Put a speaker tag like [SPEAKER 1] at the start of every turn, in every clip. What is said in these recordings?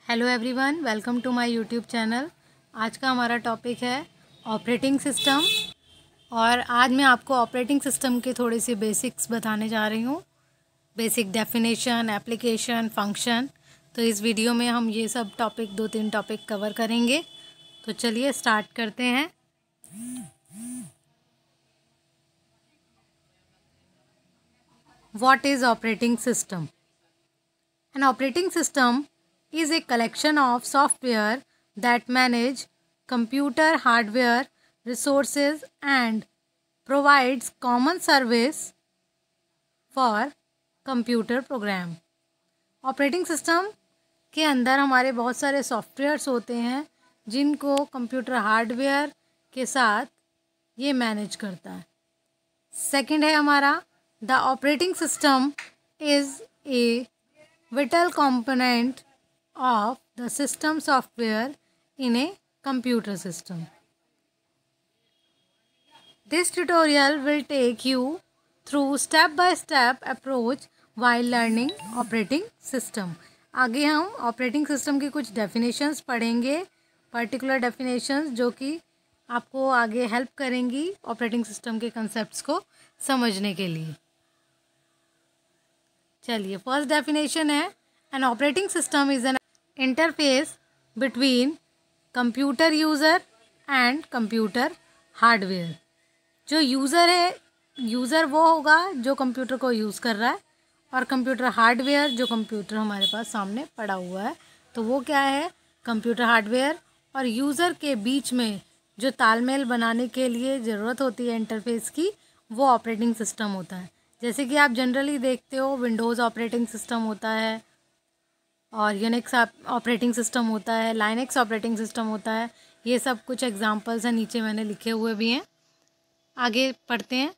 [SPEAKER 1] Hello everyone, welcome to my YouTube channel. आज का हमारा टॉपिक है ऑपरेटिंग सिस्टम। और आज मैं आपको ऑपरेटिंग सिस्टम के थोड़े से बेसिक्स बताने जा रही हूँ। Basic definition, application, function. तो इस वीडियो में हम ये सब टॉपिक 2-3 टॉपिक कवर करेंगे। तो चलिए स्टार्ट करते हैं। What is operating system? An operating system is a collection of software that manage computer hardware resources and provides common service for computer program. Operating system के अंदर हमारे बहुत सारे सॉफ्टवेयर्स होते हैं जिनको कंप्यूटर हार्डवेयर के साथ ये मैनेज करता है। सेकंड है हमारा, the operating system is A vital component of the system software in a computer system. This tutorial will take you through step-by-step approach while learning operating system. आगे हम operating system की कुछ definitions पढ़ेंगे, particular definitions जो कि आपको आगे help करेंगी ऑपरेटिंग सिस्टम के कंसेप्ट्स को समझने के लिए। चलिए, फर्स्ट डेफिनेशन है, N operating system is an interface between computer user and computer hardware. जो यूज़र है, यूज़र वो होगा जो कंप्यूटर को यूज़ कर रहा है, और कंप्यूटर हार्डवेयर जो कंप्यूटर हमारे पास सामने पड़ा हुआ है। तो वो क्या है? कंप्यूटर हार्डवेयर और यूज़र के बीच में जो तालमेल बनाने के लिए ज़रूरत होती है इंटरफेस की, वो ऑपरेटिंग सिस्टम होता है। जैसे कि आप जनरली देखते हो, विंडोज़ ऑपरेटिंग सिस्टम होता है और यूनिक्स ऑपरेटिंग सिस्टम होता है, लाइनक्स ऑपरेटिंग सिस्टम होता है। ये सब कुछ एग्जांपल्स हैं, नीचे मैंने लिखे हुए भी हैं। आगे पढ़ते हैं।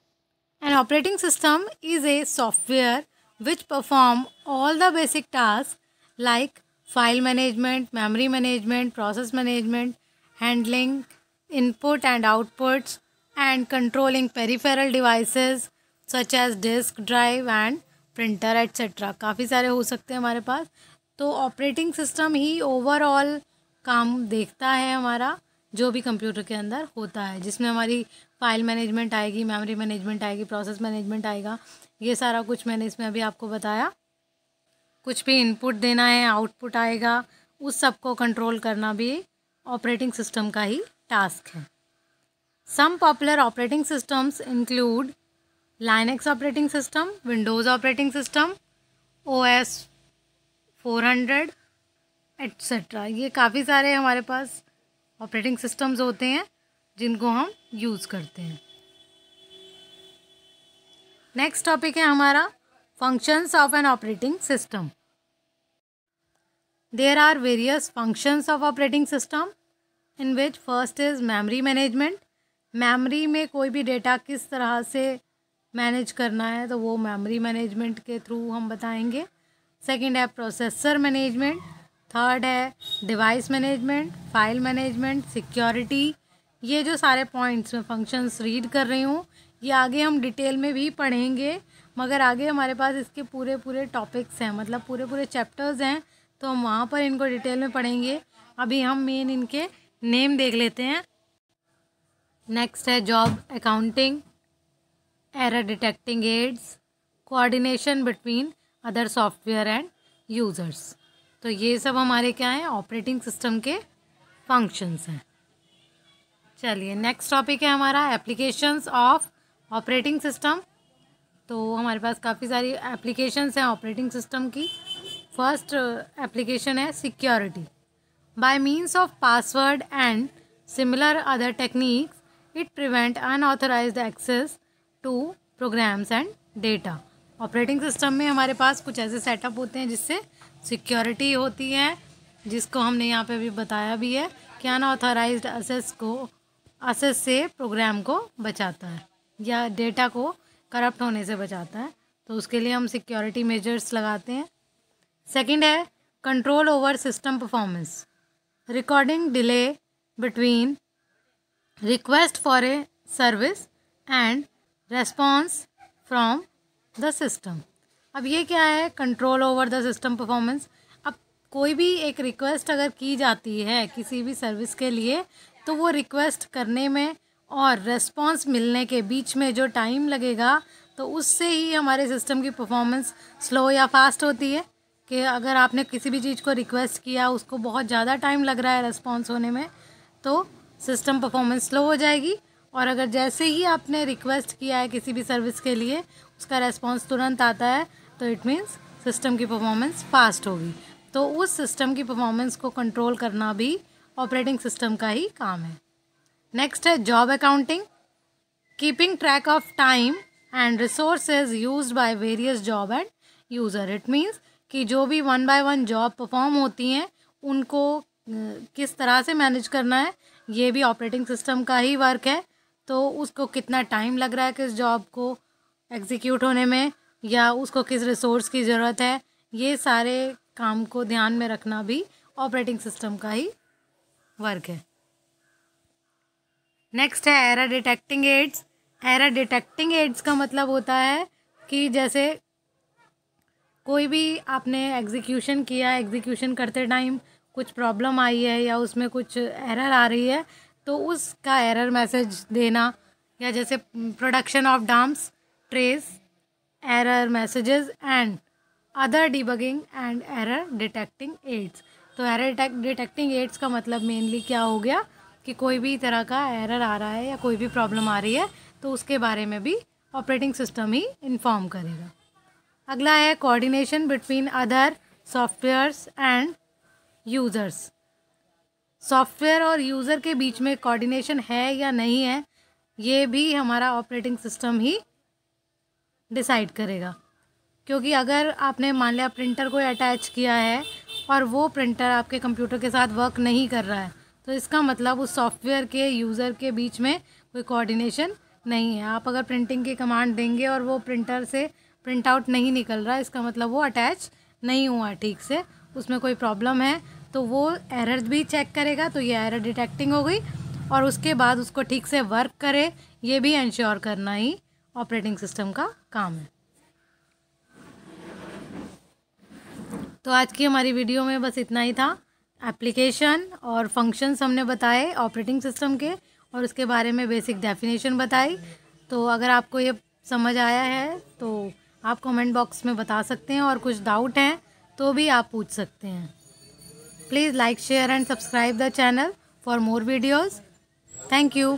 [SPEAKER 1] An operating system is a software which perform all the basic task like file management, memory management, process management, handling input and outputs and controlling peripheral devices such as disk drive and printer etcetera. काफ़ी सारे हो सकते हैं हमारे पास। तो operating system ही overall काम देखता है हमारा, जो भी कंप्यूटर के अंदर होता है, जिसमें हमारी फाइल मैनेजमेंट आएगी, मेमोरी मैनेजमेंट आएगी, प्रोसेस मैनेजमेंट आएगा। ये सारा कुछ मैंने इसमें अभी आपको बताया। कुछ भी इनपुट देना है, आउटपुट आएगा, उस सब को कंट्रोल करना भी ऑपरेटिंग सिस्टम का ही टास्क है। Some popular operating systems include Linux operating system, Windows operating system, OS 400 etcetera. ये काफ़ी सारे हमारे पास ऑपरेटिंग सिस्टम्स होते हैं जिनको हम यूज़ करते हैं। नेक्स्ट टॉपिक है हमारा functions of an operating system. There are various functions of operating system in which first is memory management. Memory में कोई भी डेटा किस तरह से मैनेज करना है, तो वो मेमोरी मैनेजमेंट के थ्रू हम बताएंगे। सेकंड है प्रोसेसर मैनेजमेंट। थर्ड है device management, file management, security. ये जो सारे पॉइंट्स में फंक्शंस रीड कर रही हूँ, ये आगे हम डिटेल में भी पढ़ेंगे, मगर आगे हमारे पास इसके पूरे पूरे टॉपिक्स हैं, मतलब पूरे पूरे चैप्टर्स हैं, तो हम वहाँ पर इनको डिटेल में पढ़ेंगे। अभी हम मेन इनके नेम देख लेते हैं। नेक्स्ट है job accounting, error detecting aids, coordination between other software and users. तो ये सब हमारे क्या हैं? ऑपरेटिंग सिस्टम के फंक्शंस हैं। चलिए, नेक्स्ट टॉपिक है हमारा एप्लीकेशंस ऑफ ऑपरेटिंग सिस्टम। तो हमारे पास काफ़ी सारी एप्लीकेशंस हैं ऑपरेटिंग सिस्टम की। फर्स्ट एप्लीकेशन है security. By means of password and similar other techniques it prevent unauthorised access to programs and data. Operating system में हमारे पास कुछ ऐसे सेटअप होते हैं जिससे सिक्योरिटी होती है, जिसको हमने यहाँ पे भी बताया भी है कि अनऑथराइज्ड एक्सेस से प्रोग्राम को बचाता है या डेटा को करप्ट होने से बचाता है। तो उसके लिए हम सिक्योरिटी मेजर्स लगाते हैं। सेकंड है control over system performance, recording delay between request for a service and response from the system. अब ये क्या है? Control over the system performance. अब कोई भी एक रिक्वेस्ट अगर की जाती है किसी भी सर्विस के लिए, तो वो रिक्वेस्ट करने में और रेस्पॉन्स मिलने के बीच में जो टाइम लगेगा, तो उससे ही हमारे सिस्टम की परफॉर्मेंस स्लो या फास्ट होती है। कि अगर आपने किसी भी चीज़ को रिक्वेस्ट किया, उसको बहुत ज़्यादा टाइम लग रहा है रेस्पॉन्स होने में, तो सिस्टम परफॉर्मेंस स्लो हो जाएगी। और अगर जैसे ही आपने रिक्वेस्ट किया है किसी भी सर्विस के लिए, उसका रेस्पॉन्स तुरंत आता है, तो इट मीन्स सिस्टम की परफॉर्मेंस फास्ट होगी। तो उस सिस्टम की परफॉर्मेंस को कंट्रोल करना भी ऑपरेटिंग सिस्टम का ही काम है। नेक्स्ट है job accounting, keeping track of time and resources used by various job end user. It means कि जो भी 1 बाय 1 जॉब परफॉर्म होती हैं, उनको किस तरह से मैनेज करना है, ये भी ऑपरेटिंग सिस्टम का ही वर्क है। तो उसको कितना टाइम लग रहा है किस जॉब को एग्जीक्यूट होने में, या उसको किस रिसोर्स की ज़रूरत है, ये सारे काम को ध्यान में रखना भी ऑपरेटिंग सिस्टम का ही वर्क है। नेक्स्ट है error detecting aids. Error detecting aids का मतलब होता है कि जैसे कोई भी आपने एग्जीक्यूशन किया, एग्जीक्यूशन करते टाइम कुछ प्रॉब्लम आई है या उसमें कुछ एरर आ रही है, तो उसका एरर मैसेज देना, या जैसे production of dumps, trace, error messages and other debugging and error detecting aids. तो एरर डिटेक्टिंग एड्स का मतलब मेनली क्या हो गया कि कोई भी तरह का एरर आ रहा है या कोई भी प्रॉब्लम आ रही है, तो उसके बारे में भी ऑपरेटिंग सिस्टम ही इन्फॉर्म करेगा। अगला है coordination between other softwares end users. Software और यूज़र के बीच में कोऑर्डिनेशन है या नहीं है, ये भी हमारा ऑपरेटिंग सिस्टम ही डिसाइड करेगा। क्योंकि अगर आपने मान लिया प्रिंटर को अटैच किया है और वो प्रिंटर आपके कंप्यूटर के साथ वर्क नहीं कर रहा है, तो इसका मतलब उस सॉफ्टवेयर के यूज़र के बीच में कोई कोऑर्डिनेशन नहीं है। आप अगर प्रिंटिंग की कमांड देंगे और वो प्रिंटर से प्रिंट आउट नहीं निकल रहा है, इसका मतलब वो अटैच नहीं हुआ ठीक से, उसमें कोई प्रॉब्लम है, तो वो एरर भी चेक करेगा। तो ये एरर डिटेक्टिंग हो गई, और उसके बाद उसको ठीक से वर्क करे, ये भी इंश्योर करना ही ऑपरेटिंग सिस्टम का काम है। तो आज की हमारी वीडियो में बस इतना ही था। एप्लीकेशन और फंक्शंस हमने बताए ऑपरेटिंग सिस्टम के, और उसके बारे में बेसिक डेफिनेशन बताई। तो अगर आपको ये समझ आया है तो आप कमेंट बॉक्स में बता सकते हैं, और कुछ डाउट हैं तो भी आप पूछ सकते हैं। Please like, share and subscribe the channel for more videos. Thank you.